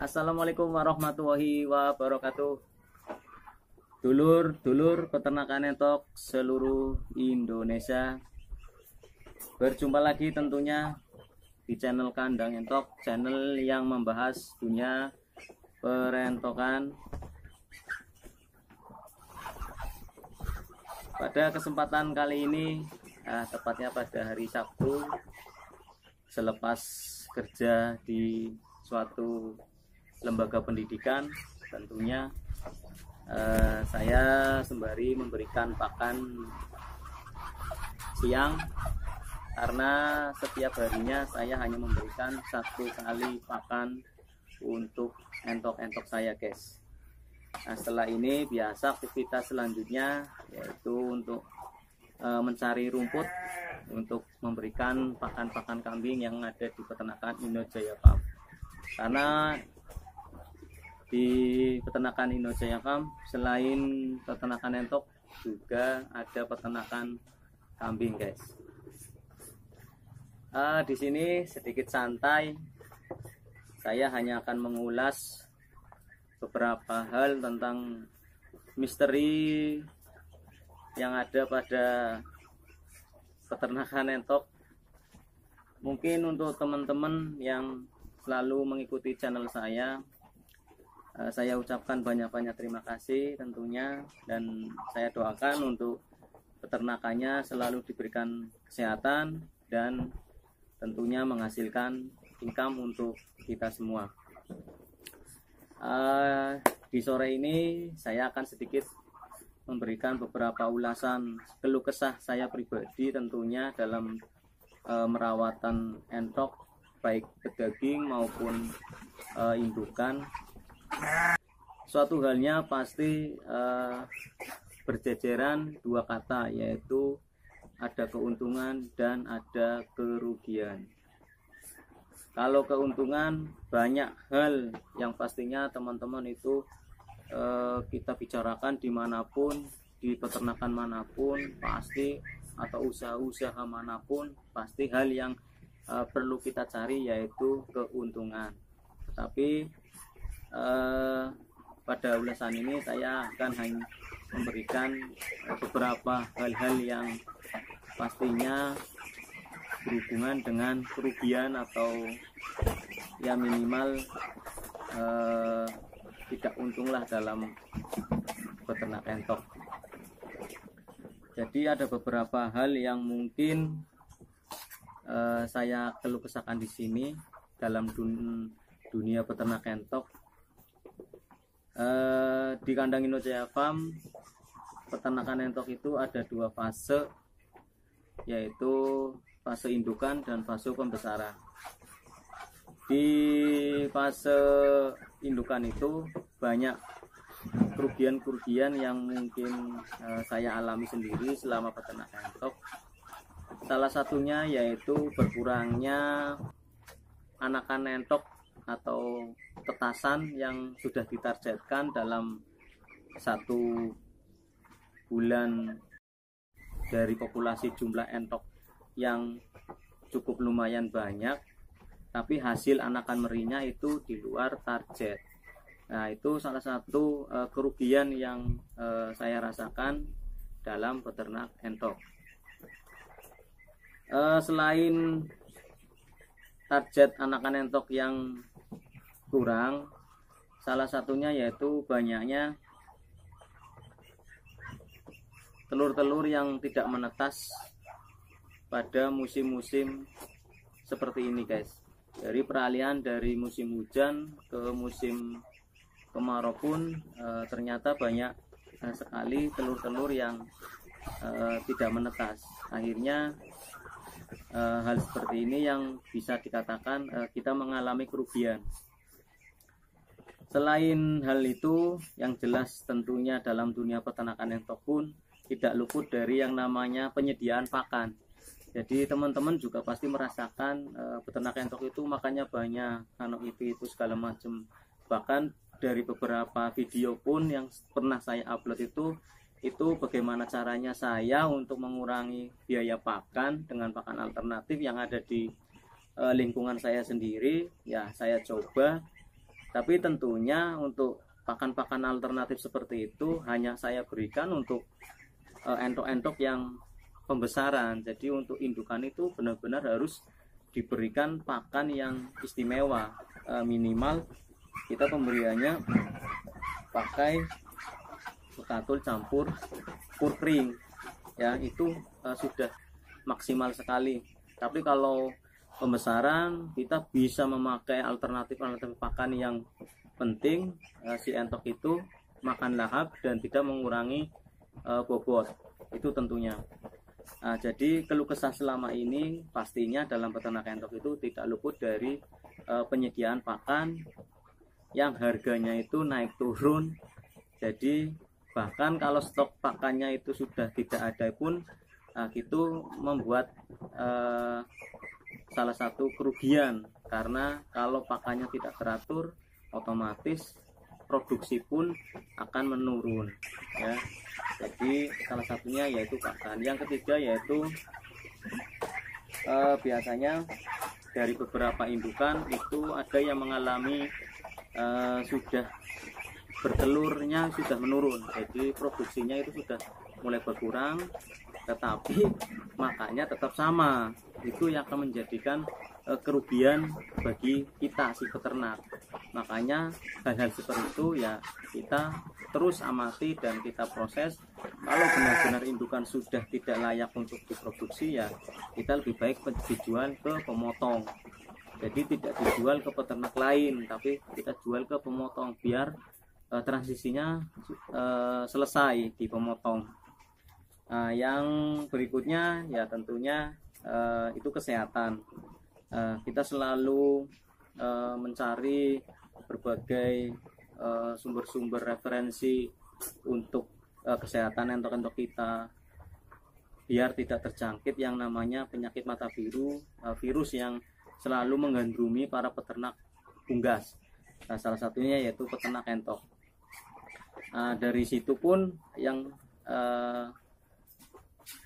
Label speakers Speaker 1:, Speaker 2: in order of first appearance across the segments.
Speaker 1: Assalamualaikum warahmatullahi wabarakatuh. Dulur-dulur peternakan entok seluruh Indonesia. Berjumpa lagi tentunya di channel Kandang Entok, channel yang membahas dunia perentokan. Pada kesempatan kali ini, tepatnya pada hari Sabtu, selepas kerja di suatu lembaga pendidikan, tentunya saya sembari memberikan pakan siang, karena setiap harinya saya hanya memberikan satu kali pakan untuk entok-entok saya, guys. Nah, setelah ini biasa aktivitas selanjutnya yaitu untuk mencari rumput untuk memberikan pakan-pakan kambing yang ada di peternakan Inojaya Farm. Karena di peternakan Inojaya Farm selain peternakan entok juga ada peternakan kambing, guys. Di sini sedikit santai, saya hanya akan mengulas beberapa hal tentang misteri yang ada pada peternakan entok. Mungkin untuk teman-teman yang selalu mengikuti channel saya ucapkan banyak-banyak terima kasih tentunya, dan saya doakan untuk peternakannya selalu diberikan kesehatan dan tentunya menghasilkan income untuk kita semua. Di sore ini saya akan sedikit memberikan beberapa ulasan keluh kesah saya pribadi tentunya dalam merawatan entok, baik pedaging maupun indukan. Suatu halnya pasti berjejeran dua kata, yaitu ada keuntungan dan ada kerugian. Kalau keuntungan, banyak hal yang pastinya teman-teman itu kita bicarakan dimanapun, di peternakan manapun pasti, atau usaha-usaha manapun pasti hal yang perlu kita cari yaitu keuntungan. Tapi pada ulasan ini saya akan hanya memberikan beberapa hal-hal yang pastinya berhubungan dengan kerugian atau ya minimal tidak untunglah dalam peternak entok. Jadi ada beberapa hal yang mungkin saya keluh kesahkan di sini dalam dunia peternak entok. Di kandang Inojaya Farm, peternakan entok itu ada dua fase, yaitu fase indukan dan fase pembesaran. Di fase indukan itu banyak kerugian-kerugian yang mungkin saya alami sendiri selama peternakan entok. Salah satunya yaitu berkurangnya anakan entok atau tetasan yang sudah ditargetkan dalam satu bulan dari populasi jumlah entok yang cukup lumayan banyak, tapi hasil anakan merinya itu di luar target. Nah, itu salah satu kerugian yang saya rasakan dalam peternak entok. Selain target anakan entok yang kurang, salah satunya yaitu banyaknya telur-telur yang tidak menetas pada musim-musim seperti ini, guys. Dari peralihan dari musim hujan ke musim kemarau pun ternyata banyak sekali telur-telur yang tidak menetas. Akhirnya hal seperti ini yang bisa dikatakan kita mengalami kerugian. Selain hal itu, yang jelas tentunya dalam dunia peternakan entok pun tidak luput dari yang namanya penyediaan pakan. Jadi teman-teman juga pasti merasakan peternak entok itu makanya banyak itu segala macam. Bahkan dari beberapa video pun yang pernah saya upload itu bagaimana caranya saya untuk mengurangi biaya pakan dengan pakan alternatif yang ada di lingkungan saya sendiri. Ya, saya coba Tapi tentunya untuk pakan-pakan alternatif seperti itu hanya saya berikan untuk entok-entok yang pembesaran. Jadi untuk indukan itu benar-benar harus diberikan pakan yang istimewa. Minimal kita pemberiannya pakai bekatul campur pur kering, ya itu sudah maksimal sekali. Tapi kalau pembesaran kita bisa memakai alternatif pakan yang penting si entok itu makan lahap dan tidak mengurangi bobot, itu tentunya. Jadi keluh kesah selama ini pastinya dalam peternakan entok itu tidak luput dari penyediaan pakan yang harganya itu naik turun. Jadi bahkan kalau stok pakannya itu sudah tidak ada pun itu membuat salah satu kerugian, karena kalau pakannya tidak teratur otomatis produksi pun akan menurun, ya. Jadi salah satunya yaitu pakan. Yang ketiga yaitu biasanya dari beberapa indukan itu ada yang mengalami sudah bertelurnya sudah menurun, jadi produksinya itu sudah mulai berkurang, tetapi makanya tetap sama. Itu yang akan menjadikan kerugian bagi kita si peternak. Makanya hal-hal seperti itu ya kita terus amati dan kita proses. Kalau benar-benar indukan sudah tidak layak untuk diproduksi, ya kita lebih baik dijual ke pemotong. Jadi tidak dijual ke peternak lain, tapi kita jual ke pemotong biar transisinya selesai di pemotong. Yang berikutnya ya tentunya itu kesehatan. Kita selalu mencari berbagai sumber-sumber referensi untuk kesehatan entok-entok kita biar tidak terjangkit yang namanya penyakit mata biru, virus yang selalu menggandrungi para peternak unggas. Salah satunya yaitu peternak entok. Dari situ pun yang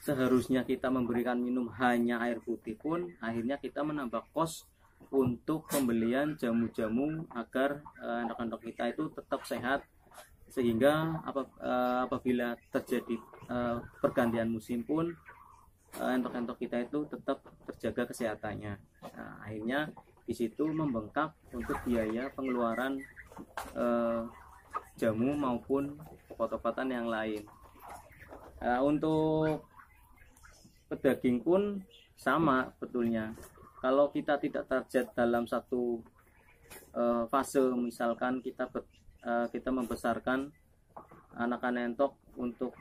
Speaker 1: seharusnya kita memberikan minum hanya air putih pun akhirnya kita menambah kos untuk pembelian jamu-jamu agar entok-entok kita itu tetap sehat, sehingga apabila terjadi pergantian musim pun entok-entok kita itu tetap terjaga kesehatannya. Akhirnya di situ membengkak untuk biaya pengeluaran jamu maupun obat-obatan yang lain. Untuk pedaging pun sama betulnya. Kalau kita tidak target dalam satu fase, misalkan kita membesarkan anakan entok untuk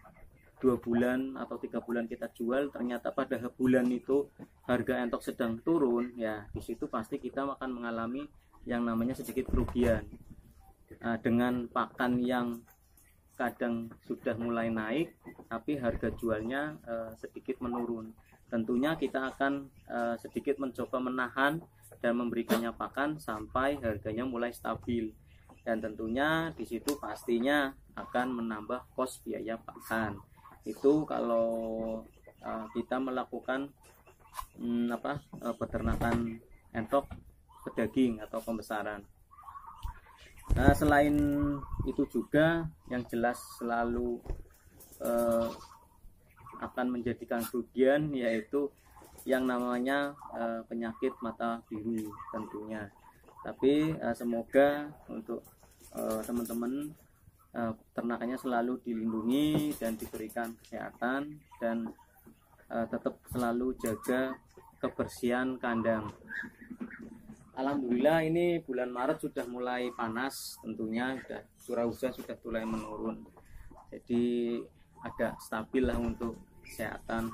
Speaker 1: 2 bulan atau 3 bulan kita jual, ternyata pada bulan itu harga entok sedang turun, ya di situ pasti kita akan mengalami yang namanya sedikit kerugian. Dengan pakan yang kadang sudah mulai naik tapi harga jualnya sedikit menurun, tentunya kita akan sedikit mencoba menahan dan memberikannya pakan sampai harganya mulai stabil, dan tentunya di situ pastinya akan menambah kos biaya pakan. Itu kalau kita melakukan peternakan entok pedaging atau pembesaran. Selain itu juga yang jelas selalu akan menjadikan kerugian yaitu yang namanya penyakit mata biru tentunya. Tapi semoga untuk teman-teman ternakannya selalu dilindungi dan diberikan kesehatan, dan tetap selalu jaga kebersihan kandang. Alhamdulillah ini bulan Maret sudah mulai panas, tentunya curah hujan sudah mulai menurun, jadi agak stabil lah untuk kesehatan.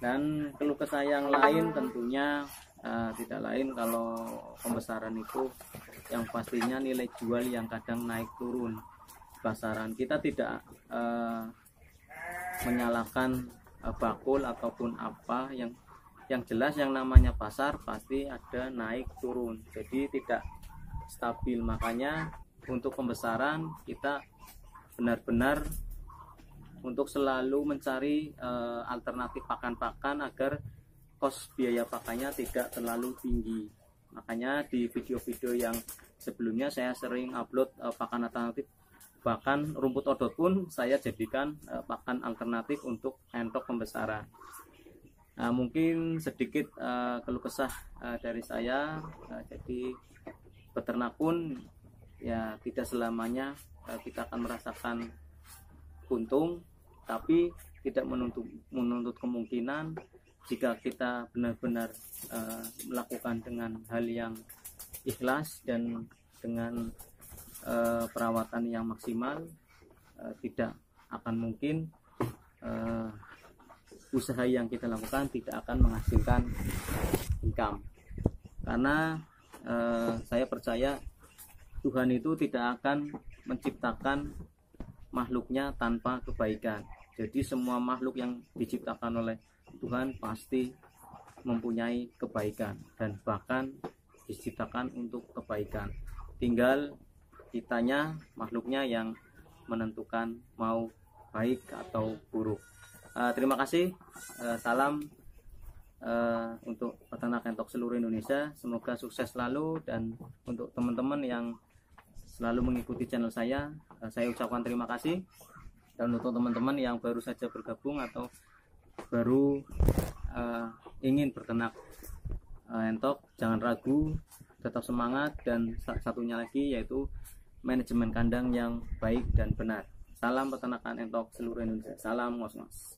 Speaker 1: Dan keluh kesah yang lain tentunya tidak lain kalau pembesaran itu yang pastinya nilai jual yang kadang naik turun pasaran. Kita tidak menyalahkan bakul ataupun apa, yang jelas yang namanya pasar pasti ada naik turun, jadi tidak stabil. Makanya untuk pembesaran kita benar-benar untuk selalu mencari alternatif pakan-pakan agar kos biaya pakannya tidak terlalu tinggi. Makanya di video-video yang sebelumnya saya sering upload pakan alternatif, bahkan rumput odot pun saya jadikan pakan alternatif untuk entok pembesaran. Nah, mungkin sedikit keluh kesah dari saya. Jadi peternak pun ya tidak selamanya kita akan merasakan untung, tapi tidak menuntut kemungkinan jika kita benar-benar melakukan dengan hal yang ikhlas dan dengan perawatan yang maksimal, tidak akan mungkin usaha yang kita lakukan tidak akan menghasilkan income. Karena saya percaya Tuhan itu tidak akan menciptakan makhluknya tanpa kebaikan. Jadi semua makhluk yang diciptakan oleh Tuhan pasti mempunyai kebaikan dan bahkan diciptakan untuk kebaikan. Tinggal kitanya, makhluknya yang menentukan mau baik atau buruk. Terima kasih. Salam untuk peternak entok seluruh Indonesia. Semoga sukses selalu, dan untuk teman-teman yang selalu mengikuti channel saya ucapkan terima kasih. Dan untuk teman-teman yang baru saja bergabung atau baru ingin berternak entok, jangan ragu, tetap semangat, dan satunya lagi yaitu manajemen kandang yang baik dan benar. Salam peternakan entok seluruh Indonesia. Salam ngos-ngos.